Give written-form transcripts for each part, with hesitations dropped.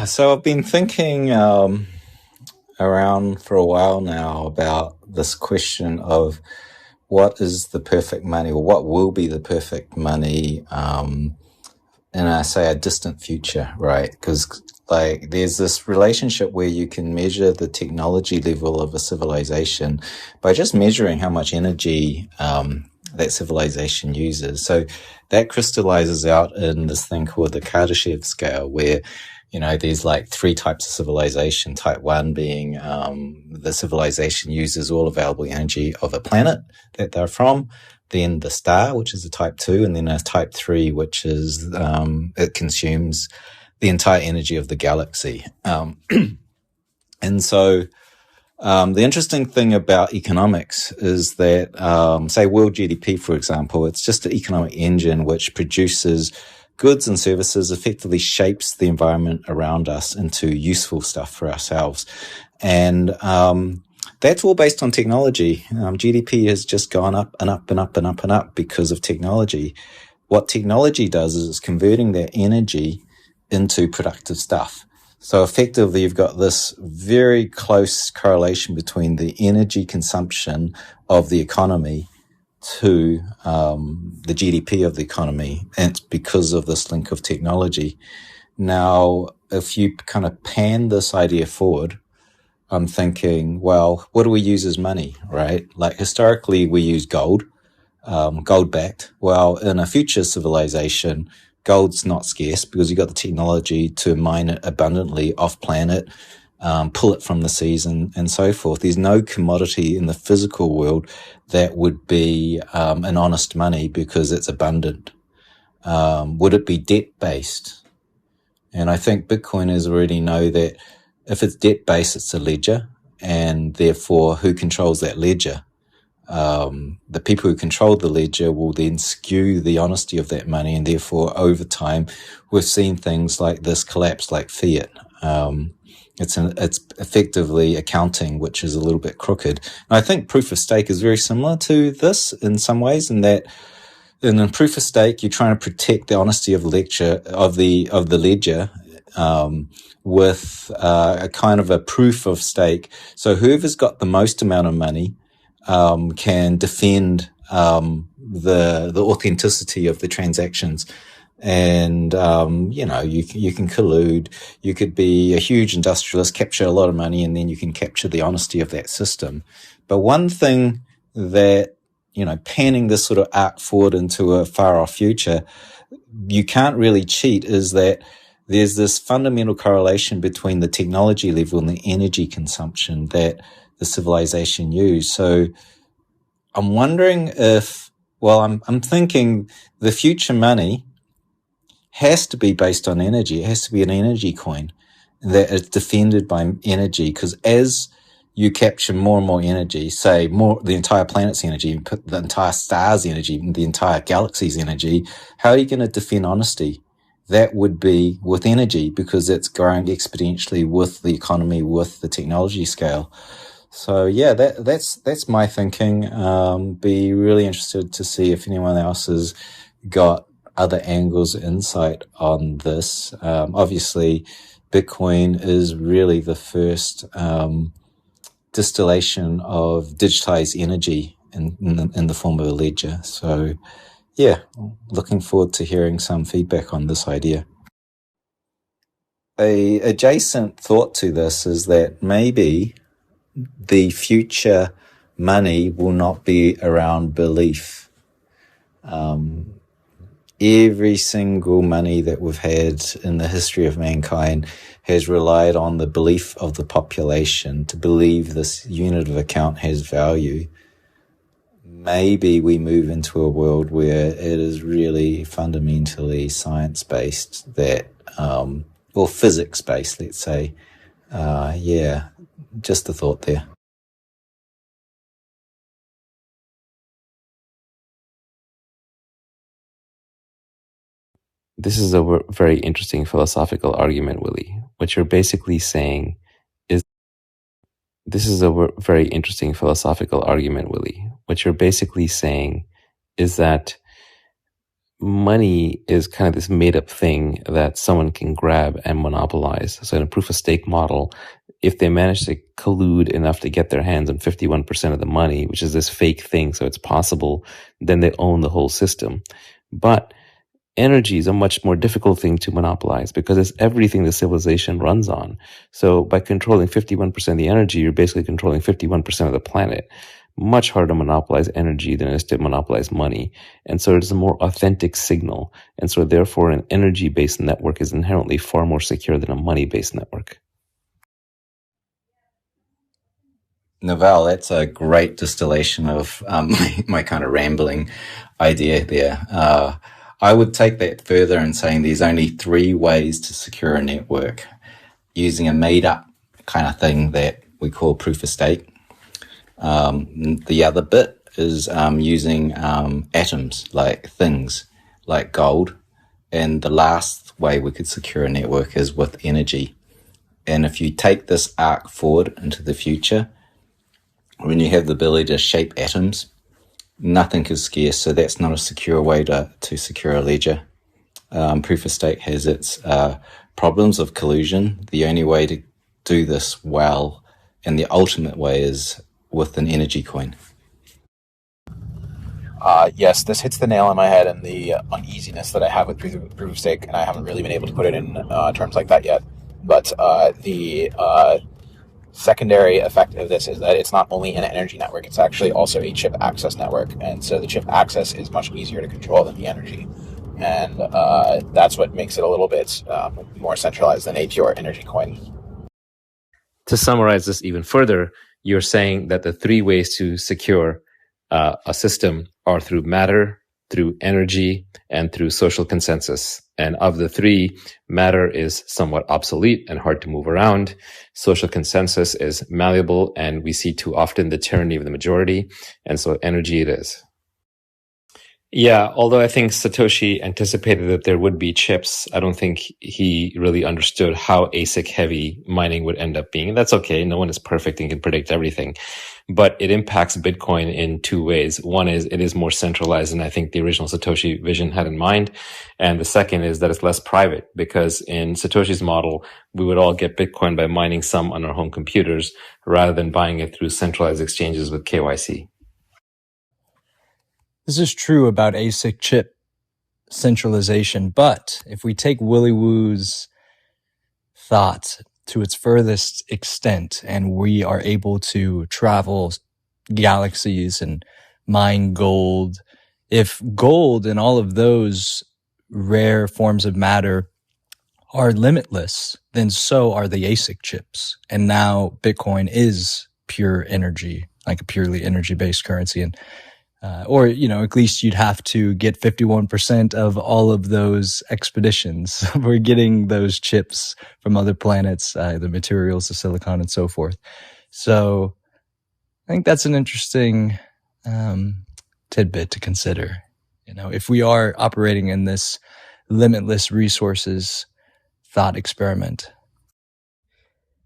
So I've been thinking around for a while now about this question of what is the perfect money, or what will be the perfect money in, I say, a distant future, right? Because like there's this relationship where you can measure the technology level of a civilization by just measuring how much energy that civilization uses. So that crystallizes out in this thing called the Kardashev scale, where there's like three types of civilization. Type one being the civilization uses all available energy of a planet that they're from. Then the star, which is a type two, and then a type three, which is it consumes the entire energy of the galaxy. And so the interesting thing about economics is that, say, world GDP, for example, it's just an economic engine which produces goods and services, effectively shapes the environment around us into useful stuff for ourselves. And that's all based on technology. GDP has just gone up and up and up and up and up because of technology. What technology does is it's converting that energy into productive stuff. So effectively, you've got this very close correlation between the energy consumption of the economy to the GDP of the economy, and it's because of this link of technology. Now, if you kind of pan this idea forward, I'm thinking, well, what do we use as money, right? Like historically, we use gold, gold-backed. Well, in a future civilization, gold's not scarce because you've got the technology to mine it abundantly off-planet, pull it from the seas and so forth. There's no commodity in the physical world that would be an honest money because it's abundant. Would it be debt-based? And I think Bitcoiners already know that if it's debt-based, it's a ledger, and therefore who controls that ledger? The people who control the ledger will then skew the honesty of that money, and therefore over time we've seen things like this collapse, like fiat. It's effectively accounting, which is a little bit crooked. And I think proof of stake is very similar to this in some ways, in that in a proof of stake, you're trying to protect the honesty of the ledger, with a kind of a proof of stake. So whoever's got the most amount of money can defend the authenticity of the transactions. And you can collude. You could be a huge industrialist, capture a lot of money, and then you can capture the honesty of that system. But one thing that, panning this sort of arc forward into a far off future, you can't really cheat, is that there's this fundamental correlation between the technology level and the energy consumption that the civilization used. So I'm wondering I'm thinking the future money has to be based on energy. It has to be an energy coin that is defended by energy, because as you capture more and more energy, say the entire planet's energy, put the entire star's energy, the entire galaxy's energy, how are you going to defend honesty? That would be with energy, because it's growing exponentially with the economy, with the technology scale. So yeah, that's my thinking. Be really interested to see if anyone else has got other angles, insight on this. Obviously, Bitcoin is really the first distillation of digitized energy in the form of a ledger. So yeah, looking forward to hearing some feedback on this idea. A adjacent thought to this is that maybe the future money will not be around belief. Every single money that we've had in the history of mankind has relied on the belief of the population to believe this unit of account has value. Maybe we move into a world where it is really fundamentally science-based, or physics-based, let's say. Yeah, just a thought there. This is a very interesting philosophical argument, Willy. What you're basically saying is this is a very interesting philosophical argument, Willy. What you're basically saying is that money is kind of this made up thing that someone can grab and monopolize. So in a proof of stake model, if they manage to collude enough to get their hands on 51% of the money, which is this fake thing, so it's possible, then they own the whole system. But energy is a much more difficult thing to monopolize because it's everything the civilization runs on. So by controlling 51% of the energy, you're basically controlling 51% of the planet. Much harder to monopolize energy than it is to monopolize money. And so it's a more authentic signal. And so therefore an energy-based network is inherently far more secure than a money-based network. Naval, that's a great distillation of my kind of rambling idea there. I would take that further in saying there's only 3 ways to secure a network using a made-up kind of thing that we call proof of stake. The other bit is using atoms, like things, like gold. And the last way we could secure a network is with energy. And if you take this arc forward into the future, when you have the ability to shape atoms, nothing is scarce, so that's not a secure way to secure a ledger. Proof of stake has its problems of collusion. The only way to do this well, and the ultimate way, is with an energy coin. Yes, this hits the nail on my head and the uneasiness that I have with proof of stake, and I haven't really been able to put it in terms like that yet. But the secondary effect of this is that it's not only an energy network, it's actually also a chip access network. And so the chip access is much easier to control than the energy. And that's what makes it a little bit more centralized than a pure energy coin. To summarize this even further, you're saying that the 3 ways to secure a system are through matter, through energy, and through social consensus. And of the 3, matter is somewhat obsolete and hard to move around. Social consensus is malleable, and we see too often the tyranny of the majority. And so energy it is. Yeah, although I think Satoshi anticipated that there would be chips, I don't think he really understood how ASIC heavy mining would end up being. And that's okay. No one is perfect and can predict everything. But it impacts Bitcoin in 2 ways. One is it is more centralized than I think the original Satoshi vision had in mind. And the second is that it's less private, because in Satoshi's model, we would all get Bitcoin by mining some on our home computers rather than buying it through centralized exchanges with KYC. This is true about ASIC chip centralization, but if we take Willy Woo's thought to its furthest extent and we are able to travel galaxies and mine gold, if gold and all of those rare forms of matter are limitless, then so are the ASIC chips. And now Bitcoin is pure energy, like a purely energy-based currency. And or, at least you'd have to get 51% of all of those expeditions. We're getting those chips from other planets, the materials, the silicon, and so forth. So I think that's an interesting tidbit to consider. If we are operating in this limitless resources thought experiment.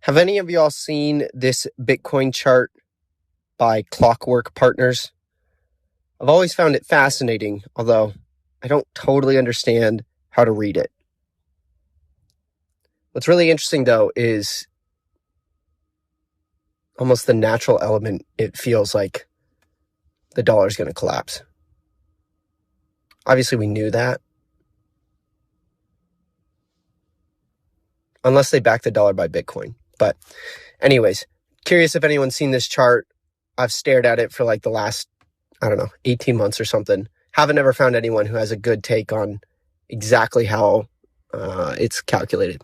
Have any of y'all seen this Bitcoin chart by Clockwork Partners? I've always found it fascinating, although I don't totally understand how to read it. What's really interesting, though, is almost the natural element. It feels like the dollar is going to collapse. Obviously, we knew that. Unless they back the dollar by Bitcoin. But anyways, curious if anyone's seen this chart. I've stared at it for like the last 18 months or something. Haven't ever found anyone who has a good take on exactly how it's calculated.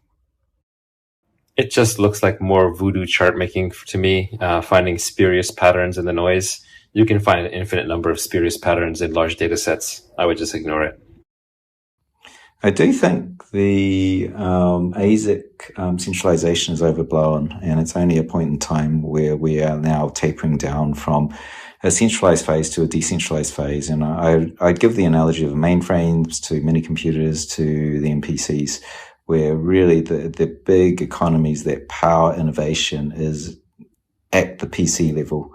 It just looks like more voodoo chart making to me, finding spurious patterns in the noise. You can find an infinite number of spurious patterns in large data sets. I would just ignore it. I do think the ASIC centralization is overblown, and it's only a point in time where we are now tapering down from a centralized phase to a decentralized phase. And I'd give the analogy of mainframes to mini computers to the MPCs, where really the big economies that power innovation is at the PC level,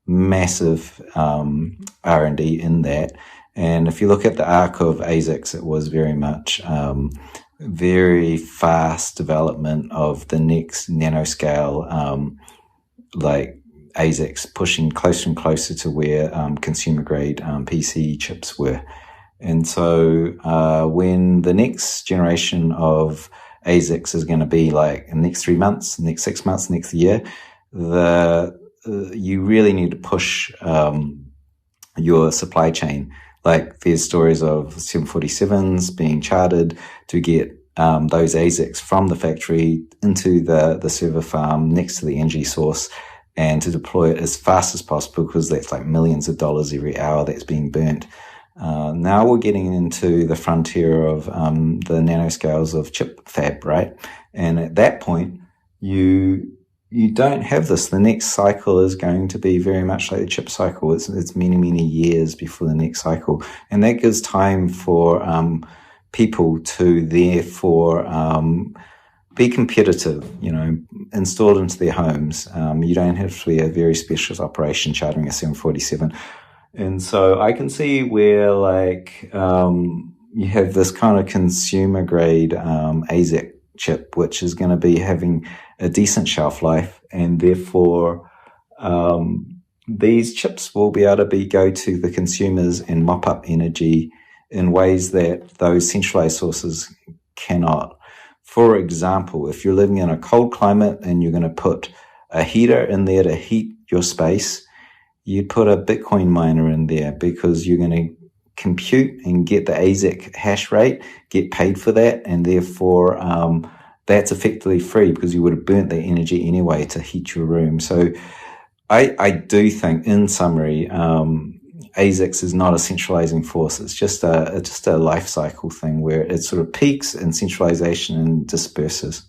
massive R&D in that. And if you look at the arc of ASICs, it was very much very fast development of the next nanoscale, like ASICs pushing closer and closer to where consumer grade PC chips were. And so when the next generation of ASICs is going to be like in the next 3 months, next 6 months, next year, you really need to push your supply chain. Like there's stories of 747s being chartered to get those ASICs from the factory into the server farm next to the energy source and to deploy it as fast as possible, because that's like millions of dollars every hour that's being burnt. Now we're getting into the frontier of the nanoscales of chip fab, right? And at that point, you don't have this. The next cycle is going to be very much like the chip cycle. It's many, many years before the next cycle. And that gives time for people to therefore be competitive, installed into their homes. You don't have to be a very specialist operation chartering a 747. And so I can see where you have this kind of consumer grade ASIC chip, which is going to be having a decent shelf life, and therefore these chips will be able to go to the consumers and mop up energy in ways that those centralized sources cannot. For example, if you're living in a cold climate and you're going to put a heater in there to heat your space, you'd put a Bitcoin miner in there, because you're going to compute and get the ASIC hash rate, get paid for that, and therefore that's effectively free, because you would have burnt that energy anyway to heat your room. So I do think, in summary, ASICs is not a centralizing force. It's just a life cycle thing where it sort of peaks in centralization and disperses.